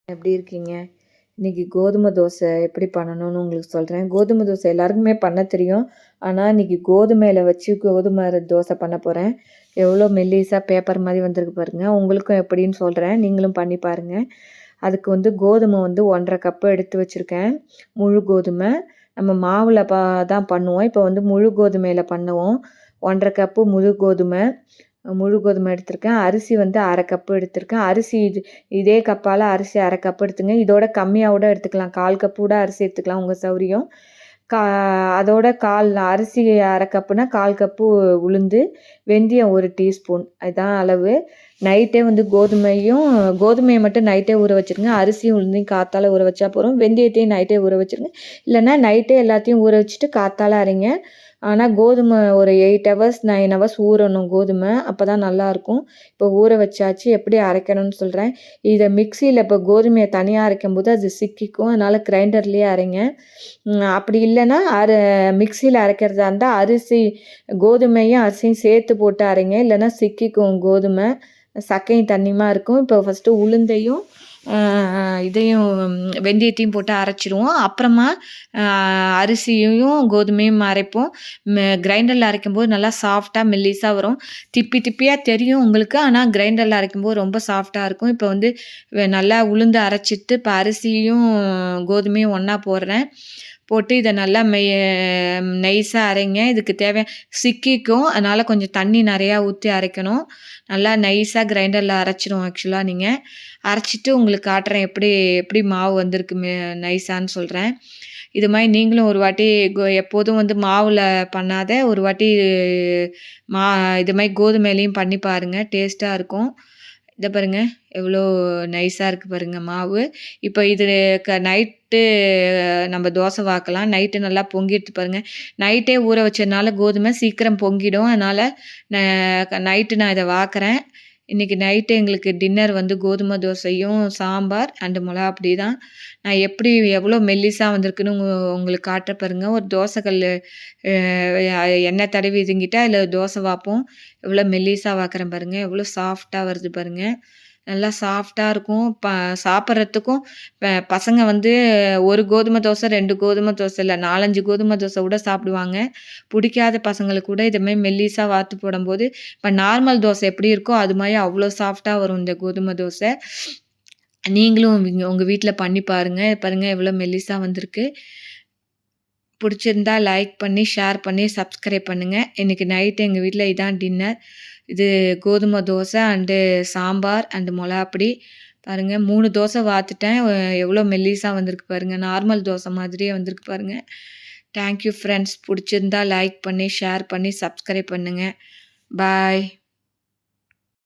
எப்படி இருக்கீங்க? இன்னைக்கு கோதுமை தோசை எப்படி பண்ணணும்னு உங்களுக்கு சொல்கிறேன். கோதுமை தோசை எல்லாருக்குமே பண்ண தெரியும். ஆனால் இன்னைக்கு கோதுமையில வச்சு கோதுமை தோசை பண்ண போகிறேன். எவ்வளோ மெல்லிஸாக பேப்பர் மாதிரி வந்திருக்கு பாருங்கள். உங்களுக்கும் எப்படின்னு சொல்கிறேன், நீங்களும் பண்ணி பாருங்கள். அதுக்கு வந்து கோதுமை வந்து 1½ கப்பு எடுத்து வச்சுருக்கேன். முழு கோதுமை. நம்ம மாவில் தான் பண்ணுவோம். இப்போ வந்து முழு கோதுமையில் பண்ணுவோம். 1½ கப்பு முழு கோதுமை எடுத்திருக்கேன். அரிசி வந்து 1/2 கப்பு எடுத்திருக்கேன். அரிசி இதே கப்பால் அரிசி 1/2 கப்பு எடுத்துங்க. இதோட கம்மியாக கூட எடுத்துக்கலாம். 1/4 கப்பு கூட அரிசி எடுத்துக்கலாம், உங்கள் சௌரியம். அதோட அரிசி 1/2 கப்புனா 1/4 கப்பு உளுந்து, வெந்தயம் 1 டீஸ்பூன், அதுதான் அளவு. நைட்டே வந்து கோதுமையை மட்டும் நைட்டே ஊற வச்சுருங்க. அரிசியும் உளுந்தையும் காத்தால ஊற வச்சா போதும். வெந்தயத்தையும் நைட்டே ஊற வச்சுருங்க. இல்லைன்னா நைட்டே எல்லாத்தையும் ஊற வச்சுட்டு காத்தால அரைங்க. ஆனால் கோதுமை ஒரு 8 ஹவர்ஸ் 9 ஹவர்ஸ் ஊறணும் கோதுமை, அப்போ தான் நல்லாயிருக்கும். இப்போ ஊற வச்சாச்சு. எப்படி அரைக்கணும்னு சொல்கிறேன். இதை மிக்சியில் இப்போ கோதுமையை தனியாக அரைக்கும்போது அது சிக்கிக்கும். அதனால் கிரைண்டர்லேயே அரைங்க. அப்படி இல்லைன்னா மிக்சியில் அரைக்கிறதா இருந்தால் கோதுமையும் அரிசியும் சேர்த்து போட்டு அரைங்க. இல்லைன்னா சிக்கிக்கும் கோதுமை, சக்கையும் தண்ணியுமா இருக்கும். இப்போ ஃபஸ்ட்டு உளுந்தையும் வெந்தயத்தையும் போட்டு அரைச்சிடுவோம். அப்புறமா அரிசியையும் கோதுமையும் அரைப்போம். கிரைண்டரில் அரைக்கும்போது நல்லா சாஃப்டாக மெல்லிஸாக வரும். திப்பியாக தெரியும் உங்களுக்கு, ஆனால் கிரைண்டரில் அரைக்கும்போது ரொம்ப சாஃப்டாக இருக்கும். இப்போ வந்து நல்லா உளுந்து அரைச்சிட்டு இப்போ அரிசியும் கோதுமையும் ஒன்றா போட்டு இதை நல்லா நைஸாக அரைங்க. இதுக்கு சிக்கிக்கும், அதனால் கொஞ்சம் தண்ணி நிறையா ஊற்றி அரைக்கணும். நல்லா நைஸாக கிரைண்டரில் அரைச்சிடும். ஆக்சுவலாக நீங்கள் அரைச்சிட்டு உங்களுக்கு காட்டுறேன் எப்படி மாவு வந்திருக்கு நைஸான்னு சொல்கிறேன். இது மாதிரி நீங்களும் ஒரு வாட்டி எப்போதும் வந்து மாவில் பண்ணாத ஒரு வாட்டி இது மாதிரி கோதுமையிலையும் பண்ணி பாருங்கள், டேஸ்ட்டாக இருக்கும். இதை பாருங்கள் எவ்வளோ நைஸாக இருக்குது பாருங்கள் மாவு. இப்போ இது நைட்டு நம்ம தோசை வாக்கலாம். நைட்டு நல்லா பொங்கிட்டு பாருங்கள். நைட்டே ஊற வச்சதுனால கோதுமை சீக்கிரம் பொங்கிடும். அதனால் நைட்டு நான் இதை வாக்குறேன். இன்றைக்கி நைட்டு எங்களுக்கு டின்னர் வந்து கோதுமை தோசையும் சாம்பார் அண்டு மிளகாப்பொடி தான். நான் எவ்வளோ மெல்லிஸாக வந்திருக்குன்னு உங்களுக்கு காட்டுற பாருங்கள். ஒரு தோசைக்கல் எண்ணெய் தடவி இதுங்கிட்ட அதில் தோசை வாப்போம். எவ்வளோ மெல்லிஸாக வாக்குறேன் பாருங்கள். எவ்வளோ சாஃப்டாக வருது பாருங்கள். நல்லா சாஃப்டாக இருக்கும். சாப்பிட்றதுக்கும் பசங்க வந்து 1 கோதுமை தோசை 2 கோதுமை தோசை இல்லை 4-5 கோதுமை தோசை கூட சாப்பிடுவாங்க. பிடிக்காத பசங்களுக்கு கூட இதுமாதிரி மெல்லிஸாக வாத்து போடும்போது இப்போ நார்மல் தோசை எப்படி இருக்கோ அது மாதிரி அவ்வளோ சாஃப்டாக வரும் இந்த கோதுமை தோசை. நீங்களும் உங்கள் வீட்டில் பண்ணி பாருங்கள் எவ்வளோ மெல்லிஸாக வந்திருக்கு. பிடிச்சிருந்தா லைக் பண்ணி ஷேர் பண்ணி சப்ஸ்கிரைப் பண்ணுங்கள். இன்றைக்கி நைட்டு எங்கள் வீட்டில் இதான் டின்னர். இது கோதுமை தோசை அண்டு சாம்பார் அண்டு மிளகாப்பொடி. பாருங்கள் 3 தோசை வாத்துட்டேன். எவ்வளோ மெல்லிஸாக வந்திருக்கு பாருங்கள். நார்மல் தோசை மாதிரியே வந்திருக்கு பாருங்கள். Thank you friends. பிடிச்சிருந்தா லைக் பண்ணி ஷேர் பண்ணி சப்ஸ்கிரைப் பண்ணுங்கள். பாய்.